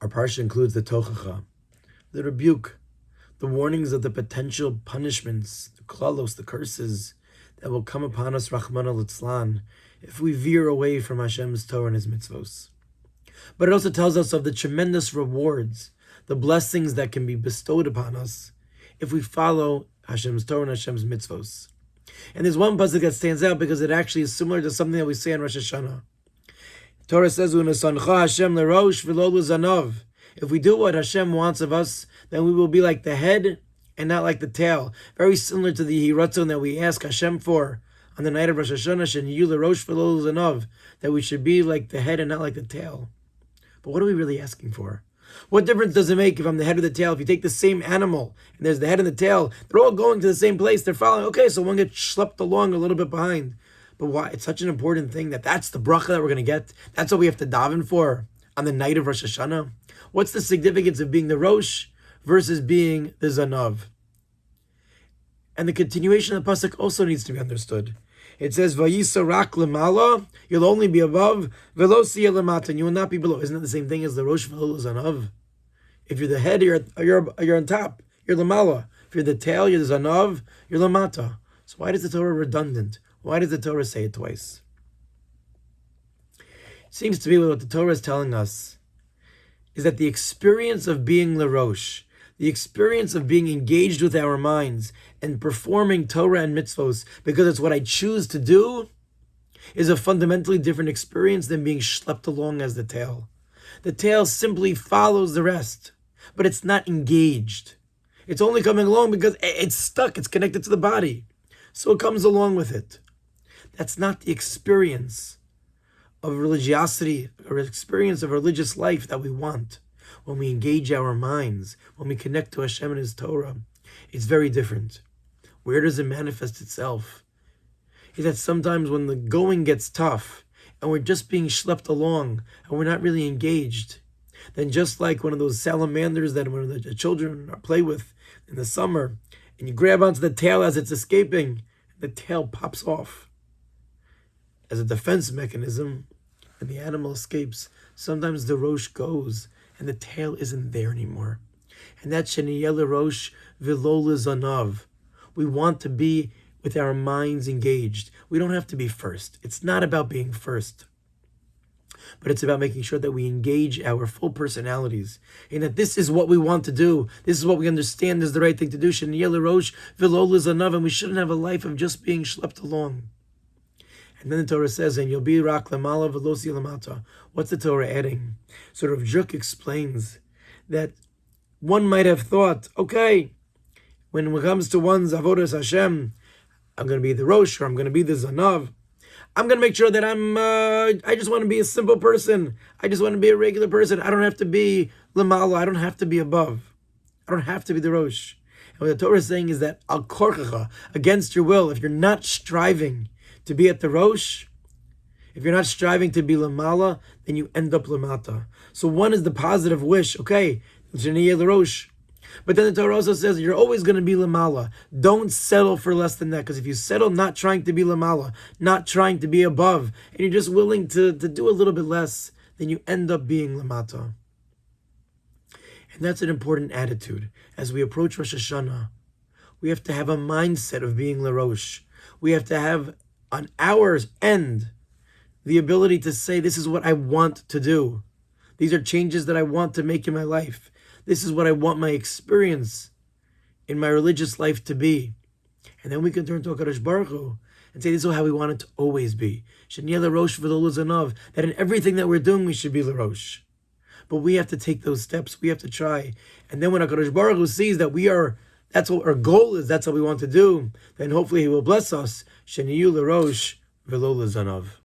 Our parsha includes the tochacha, the rebuke, the warnings of the potential punishments, the klalos, the curses that will come upon us, Rahman al-Itzlan, if we veer away from Hashem's Torah and His mitzvos. But it also tells us of the tremendous rewards, the blessings that can be bestowed upon us if we follow Hashem's Torah and Hashem's mitzvos. And there's one pasuk that stands out because it actually is similar to something that we say on Rosh Hashanah. The Torah says, "U'nesancha Hashem lerosh v'lo l'zanav." If we do what Hashem wants of us, then we will be like the head and not like the tail. Very similar to the hiratzon that we ask Hashem for on the night of Rosh Hashanah, "Sheniyu lerosh v'lo l'zanav," that we should be like the head and not like the tail. But what are we really asking for? What difference does it make if I'm the head or the tail? If you take the same animal and there's the head and the tail, they're all going to the same place. They're following. Okay, so one gets schlepped along a little bit behind. But why? It's such an important thing that's the bracha that we're going to get. That's what we have to daven for on the night of Rosh Hashanah. What's the significance of being the Rosh versus being the Zanav? And the continuation of the pasuk also needs to be understood. It says, "Vayisa rak lemala," you'll only be above, "Velo siya lemata," and you will not be below. Isn't that the same thing as the Rosh v'lo Zanav? If you're the head, you're on top. You're lemala. If you're the tail, you're the Zanav. You're lemata. So why is the Torah redundant? Why does the Torah say it twice? It seems to be what the Torah is telling us is that the experience of being Larosh, the experience of being engaged with our minds and performing Torah and mitzvos because it's what I choose to do, is a fundamentally different experience than being schlepped along as the tail. The tail simply follows the rest, but it's not engaged. It's only coming along because it's stuck, it's connected to the body. So it comes along with it. That's not the experience of religiosity or experience of religious life that we want. When we engage our minds, when we connect to Hashem and His Torah, it's very different. Where does it manifest itself? Is that sometimes when the going gets tough and we're just being schlepped along and we're not really engaged, then just like one of those salamanders that one of the children play with in the summer, and you grab onto the tail as it's escaping, the tail pops off as a defense mechanism, and the animal escapes. Sometimes the rosh goes and the tail isn't there anymore. And that's Sheniyel Rosh V'lo L'zanav. We want to be with our minds engaged. We don't have to be first. It's not about being first. But it's about making sure that we engage our full personalities and that this is what we want to do. This is what we understand is the right thing to do. Sheniyel Rosh V'lo L'zanav, and we shouldn't have a life of just being schlepped along. And then the Torah says, and you'll be rak lamala v'lo siya lamata. What's the Torah adding? Sort of Juk explains that one might have thought, okay, when it comes to one's avodas Hashem, I'm going to be the Rosh, or I'm going to be the Zanav. I'm going to make sure that I just want to be a simple person. I just want to be a regular person. I don't have to be lamala. I don't have to be above. I don't have to be the Rosh. And what the Torah is saying is that al korchacha, against your will, if you're not striving to be at the Rosh, if you're not striving to be Lamala, then you end up Lamata. So one is the positive wish, okay, Sheniyeh Rosh. But then the Torah also says you're always going to be Lamala. Don't settle for less than that, because if you settle not trying to be Lamala, not trying to be above, and you're just willing to do a little bit less, then you end up being Lamata. And that's an important attitude. As we approach Rosh Hashanah, we have to have a mindset of being Larosh. We have to have on our end the ability to say, this is what I want to do. These are changes that I want to make in my life. This is what I want my experience in my religious life to be. And then we can turn to HaKadosh Baruch Hu and say, this is how we want it to always be. Sheniyeh Rosh V'lo L'zanav, that in everything that we're doing, we should be L'rosh. But we have to take those steps. We have to try. And then when HaKadosh Baruch Hu sees that that's what our goal is, that's what we want to do, then hopefully He will bless us. Sheniyeh Rosh V'lo L'zanav.